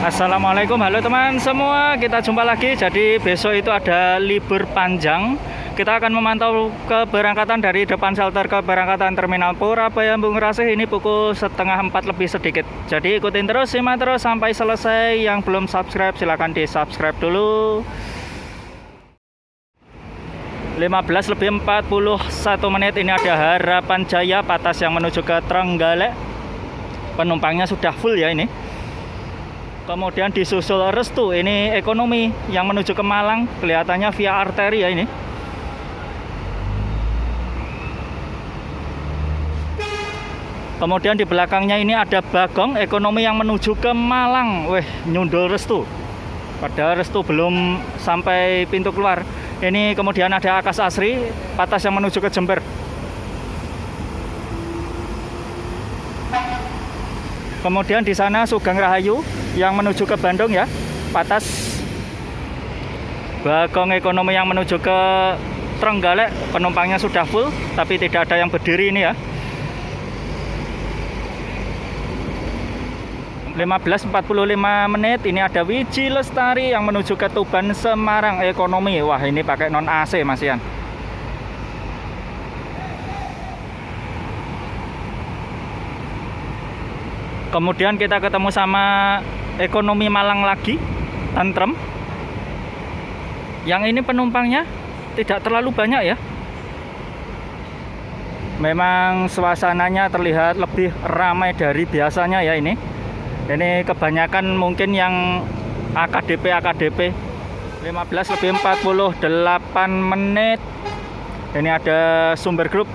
Assalamualaikum, halo teman semua, kita jumpa lagi. Jadi besok itu ada libur panjang. Kita akan memantau keberangkatan dari depan shelter keberangkatan Terminal Purabaya Bung Rasih ini pukul 3:30 lebih sedikit. Jadi ikutin terus, simak terus sampai selesai. Yang belum subscribe silahkan di subscribe dulu. 15 lebih 41 menit ini ada Harapan Jaya Patas yang menuju ke Trenggalek. Penumpangnya sudah full ya ini. Kemudian disusul Restu, ini ekonomi yang menuju ke Malang, kelihatannya via arteri ya ini. Kemudian di belakangnya ini ada Bagong, ekonomi yang menuju ke Malang. Weh, nyundul Restu. Padahal Restu belum sampai pintu keluar. Ini kemudian ada Akas Asri, Patas yang menuju ke Jember. Kemudian di sana Sugeng Rahayu yang menuju ke Bandung ya, Patas. Bagong ekonomi yang menuju ke Trenggalek, penumpangnya sudah full, tapi tidak ada yang berdiri ini ya. 15:45 menit ini ada Wiji Lestari yang menuju ke Tuban Semarang ekonomi. Wah, ini pakai non AC Mas Ian. Kemudian kita ketemu sama ekonomi Malang lagi, Tentrem. Yang ini penumpangnya tidak terlalu banyak ya. Memang suasananya terlihat lebih ramai dari biasanya ya ini. Ini kebanyakan mungkin yang AKDP. 15 lebih 48 menit. Ini ada Sumber Group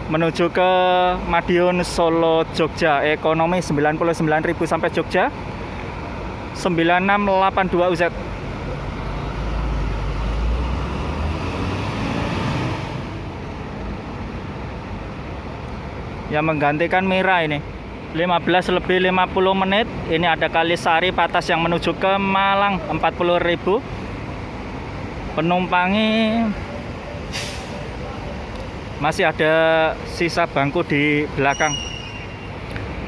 menuju ke Madiun Solo Jogja, ekonomi 99.000 sampai Jogja 9682 UZ. Yang menggantikan Mira ini 15 lebih 50 menit ini ada Kalisari Patas yang menuju ke Malang 40.000. Penumpangi masih ada sisa bangku di belakang.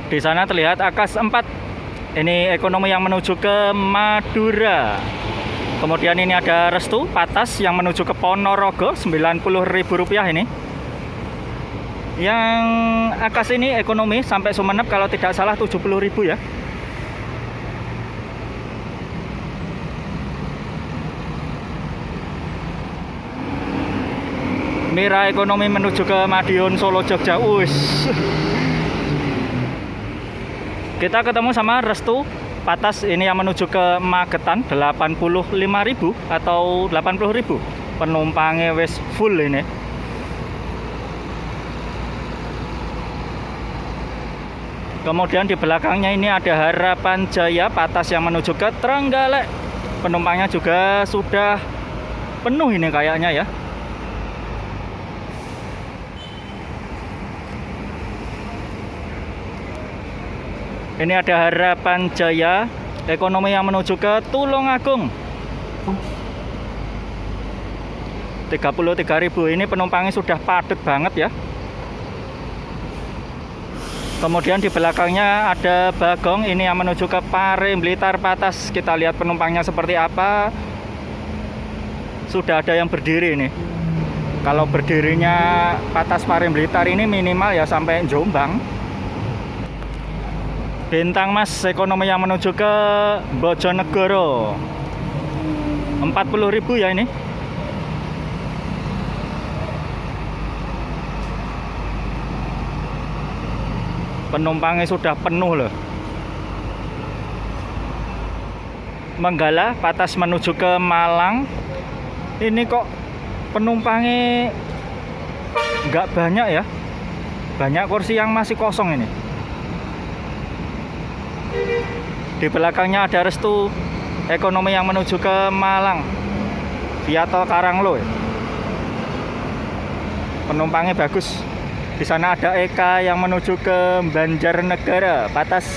Di sana terlihat Akas 4. Ini ekonomi yang menuju ke Madura. Kemudian ini ada Restu Patas yang menuju ke Ponorogo 90.000 rupiah ini. Yang Akas ini ekonomi sampai Sumeneb kalau tidak salah 70.000 ya. Mira ekonomi menuju ke Madiun Solo Jogja. Kita ketemu sama Restu Patas ini yang menuju ke Magetan 85.000 atau 80.000. Penumpangnya wes full ini. Kemudian di belakangnya ini ada Harapan Jaya Patas yang menuju ke Trenggalek. Penumpangnya juga sudah penuh ini kayaknya ya. Ini ada Harapan Jaya ekonomi yang menuju ke Tulungagung 33.000. Ini penumpangnya sudah padat banget ya. Kemudian di belakangnya ada Bagong ini yang menuju ke Pare Blitar Patas. Kita lihat penumpangnya seperti apa. Sudah ada yang berdiri ini. Kalau berdirinya Patas Pare Blitar ini minimal ya sampai Jombang. Bintang Mas ekonomi yang menuju ke Bojonegoro 40.000 ya ini. Penumpangnya sudah penuh loh. Menggala Patas menuju ke Malang. Ini kok penumpangnya nggak banyak ya. Banyak kursi yang masih kosong ini. Di belakangnya ada Restu ekonomi yang menuju ke Malang via tol Karanglo ya. Penumpangnya bagus. Di sana ada Eka yang menuju ke Banjarnegara Patas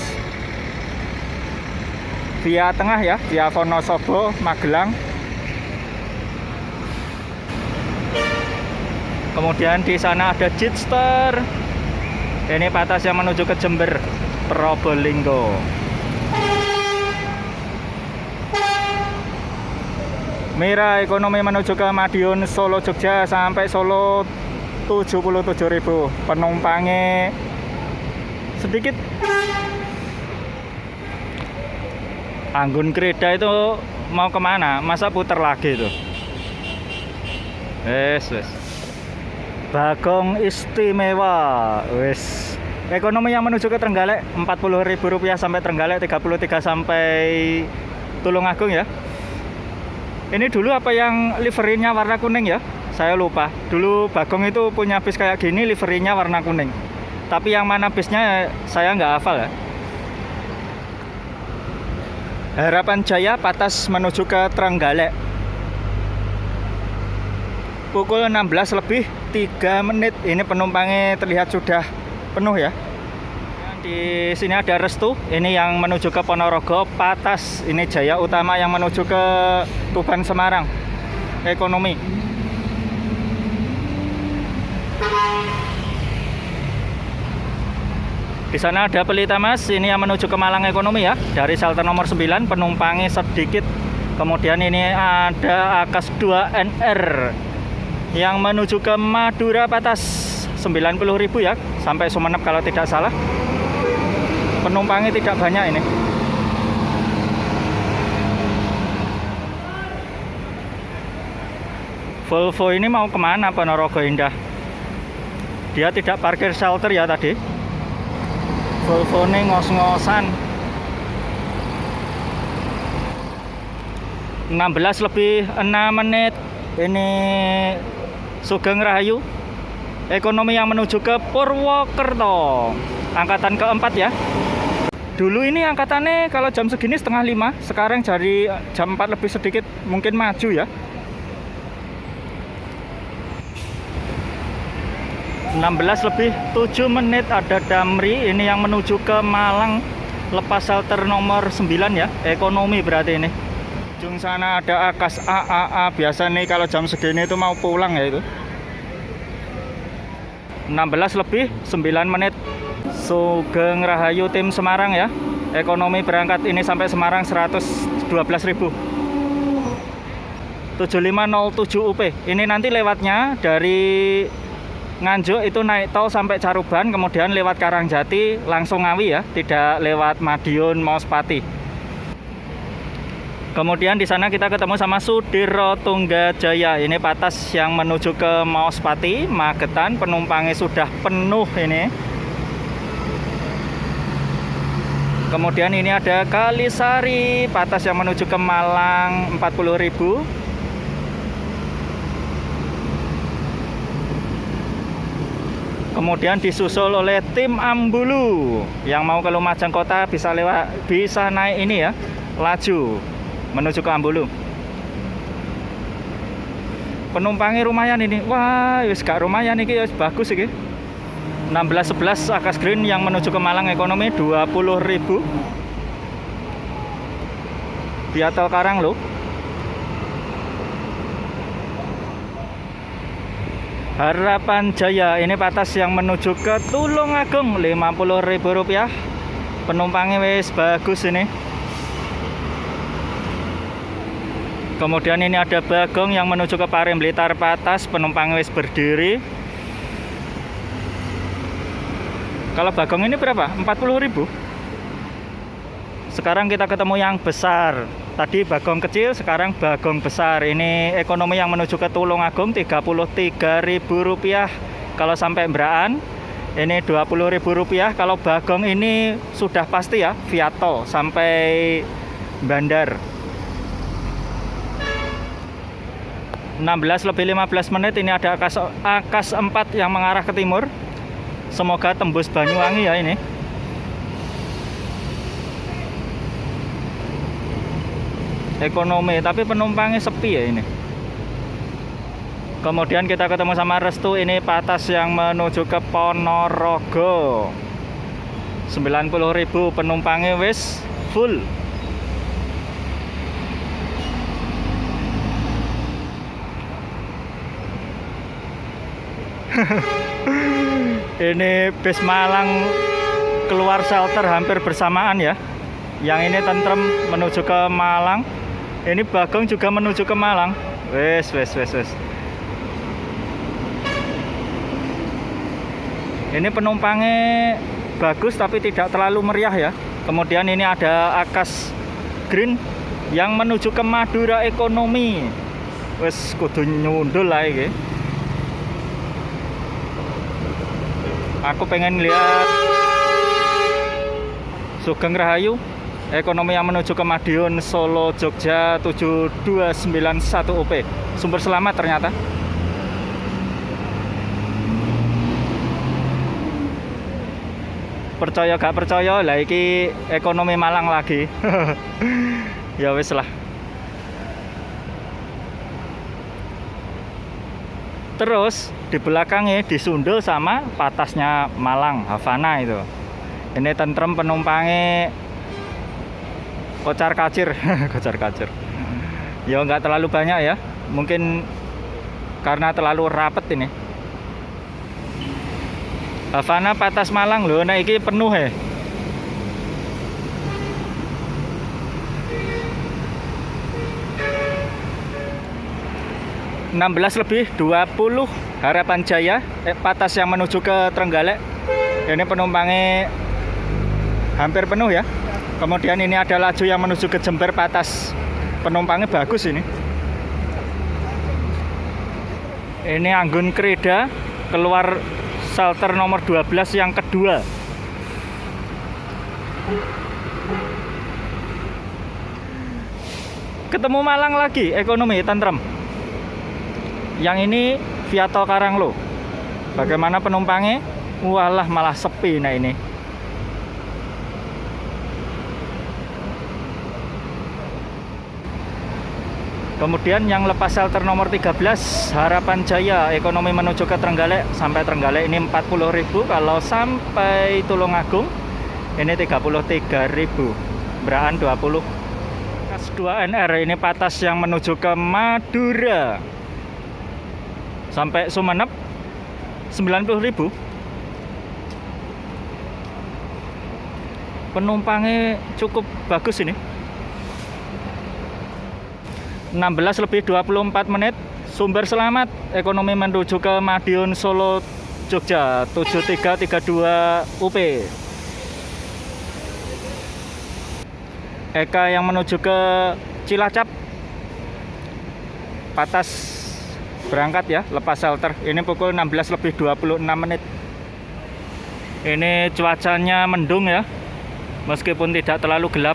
via tengah ya, via Wonosobo Magelang. Kemudian di sana ada Jetstar. Ini Patas yang menuju ke Jember Probolinggo. Mira ekonomi menuju ke Madiun Solo Jogja sampai Solo 77.000. Penumpangnya sedikit. Anggun Kreda itu mau kemana? Masa putar lagi itu? Wes. Bagong istimewa. Wes. Ekonomi yang menuju ke Trenggalek Rp40.000 sampai Trenggalek, 33 sampai Tulungagung ya. Ini dulu apa yang liverinya warna kuning ya? Saya lupa. Dulu Bagong itu punya bis kayak gini, liverinya warna kuning. Tapi yang mana bisnya saya nggak hafal ya. Harapan Jaya Patas menuju ke Trenggalek. Pukul 16:03. Ini penumpangnya terlihat sudah penuh ya. Di sini ada Restu, ini yang menuju ke Ponorogo. Patas, ini Jaya Utama yang menuju ke Tuban Semarang. Ekonomi. Di sana ada Pelita Mas, ini yang menuju ke Malang Ekonomi ya. Dari shelter nomor 9, penumpangnya sedikit. Kemudian ini ada Akas 2 NR yang menuju ke Madura Patas, 90.000 ya, sampai Sumeneb kalau tidak salah. Penumpangnya tidak banyak ini. Volvo ini mau kemana Ponorogo Indah? Dia tidak parkir shelter ya tadi. Volvo ini ngos-ngosan. 16:06. Ini Sugeng Rahayu. Ekonomi yang menuju ke Purwokerto. Angkatan keempat ya. Dulu ini angkatannya kalau jam segini 4:30. Sekarang dari jam 4 lebih sedikit mungkin maju ya. 16:07 ada Damri, ini yang menuju ke Malang, lepas shelter nomor 9 ya. Ekonomi berarti ini. Ujung sana ada Akas AAA, biasa nih kalau jam segini itu mau pulang ya itu. 16:09. Sugeng Rahayu tim Semarang ya. Ekonomi berangkat ini sampai Semarang 112.000. 7507 UP. Ini nanti lewatnya dari Nganjuk itu naik tol sampai Caruban, kemudian lewat Karangjati langsung Ngawi ya, tidak lewat Madiun Mauspati. Kemudian di sana kita ketemu sama Sudiro Tunggajaya. Ini Patas yang menuju ke Mauspati, Magetan. Penumpangnya sudah penuh ini. Kemudian ini ada Kalisari, Patas yang menuju ke Malang, 40.000. Kemudian disusul oleh tim Ambulu yang mau ke Lumajang Kota, bisa naik ini ya, laju menuju ke Ambulu. Penumpangnya lumayan ini. Wah, wis gak lumayan iki ya, bagus iki. 16:11 Akas Green yang menuju ke Malang Ekonomi 20.000. Via tol Karang loh. Harapan Jaya, ini Patas yang menuju ke Tulungagung, Rp50.000. Penumpangnya wis bagus ini. Kemudian ini ada Bagong yang menuju ke Parem Blitar Patas, penumpangnya wis berdiri. Kalau Bagong ini berapa? 40.000. Sekarang kita ketemu yang besar. Tadi Bagong kecil, sekarang Bagong besar. Ini ekonomi yang menuju ke Tulungagung, Rp33.000. Kalau sampai Mberaan, ini Rp20.000. Kalau Bagong ini sudah pasti ya, via tol sampai Bandar. 16:15 ini ada Akas 4 yang mengarah ke timur. Semoga tembus Banyuwangi ya ini. Ekonomi, tapi penumpangnya sepi ya ini. Kemudian kita ketemu sama Restu, ini Patas yang menuju ke Ponorogo, 90.000. Penumpangnya wis full. Ini bis Malang keluar shelter hampir bersamaan ya. Yang ini tentrem menuju ke Malang. Ini Bagong juga menuju ke Malang. Wes. Ini penumpangnya bagus tapi tidak terlalu meriah ya. Kemudian ini ada Akas Green yang menuju ke Madura Ekonomi. Wes kudu nyundul lah iki. Aku pengen lihat Sugeng Rahayu Ekonomi yang menuju ke Madiun Solo Jogja 7291 UP. Sumber selamat ternyata. Percaya gak percaya lah iki Ekonomi Malang lagi. Ya wis lah. Terus di belakangnya disundul sama patasnya Malang Havana itu. Ini tentrem penumpangnya kocar kacir. Kocar kacir ya nggak terlalu banyak ya, mungkin karena terlalu rapet ini. Havana patas Malang loh, nah ini penuh ya. (16:20) Harapan Jaya patas yang menuju ke Trenggalek. Ini penumpangnya hampir penuh ya. Kemudian ini ada laju yang menuju ke Jember patas. Penumpangnya bagus ini. Ini Anggun Kreda keluar shelter nomor 12 yang kedua. Ketemu Malang lagi, Ekonomi tentrem. Yang ini Viato Karanglo. Bagaimana penumpangnya? Walah malah sepi nah ini. Kemudian yang lepas shelter nomor 13 Harapan Jaya Ekonomi menuju ke Trenggalek. Sampai Trenggalek ini 40.000. Kalau sampai Tulungagung ini 33.000. Beraan 20. Kas 2 NR ini patas yang menuju ke Madura. Sampai Sumenep 90.000. Penumpangnya cukup bagus ini. 16:24. Sumber selamat Ekonomi menuju ke Madiun Solo Jogja 7332 UP. Eka yang menuju ke Cilacap patas berangkat ya, lepas shelter. Ini pukul 16:26. Ini cuacanya mendung ya, meskipun tidak terlalu gelap.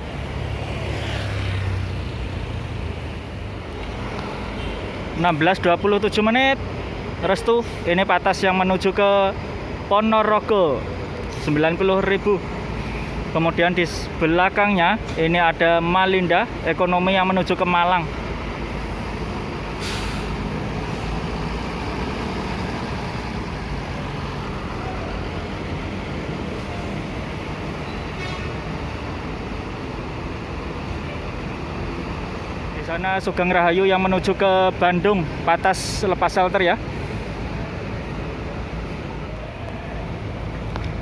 (16:27). Restu ini patas yang menuju ke Ponorogo 90.000. Kemudian di belakangnya ini ada Malinda Ekonomi yang menuju ke Malang. Sana Sugeng Rahayu yang menuju ke Bandung patas lepas shelter ya.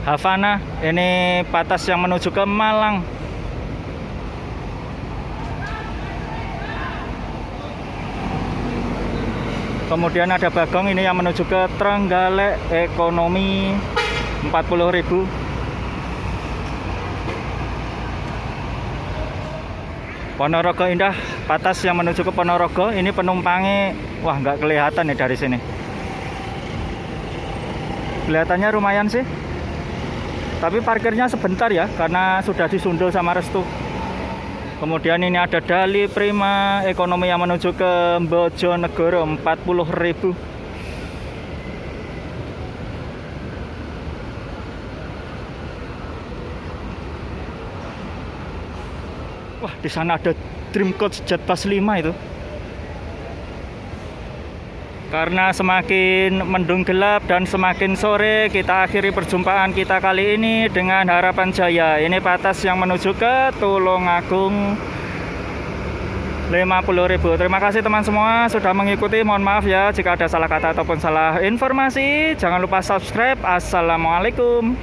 Havana ini patas yang menuju ke Malang. Kemudian ada Bagong ini yang menuju ke Trenggalek Ekonomi 40.000. Ponorogo Indah patas yang menuju ke Ponorogo. Ini penumpangnya wah nggak kelihatan nih dari sini. Kelihatannya lumayan sih, tapi parkirnya sebentar ya karena sudah disundul sama Restu. Kemudian ini ada Dali Prima Ekonomi yang menuju ke Bojonegoro 40.000. Wah, di sana ada Dream Coach Jetpass 5 itu. Karena semakin mendung gelap dan semakin sore, kita akhiri perjumpaan kita kali ini dengan Harapan Jaya. Ini patas yang menuju ke Tulungagung 50.000. Terima kasih teman semua sudah mengikuti. Mohon maaf ya jika ada salah kata ataupun salah informasi. Jangan lupa subscribe. Assalamualaikum.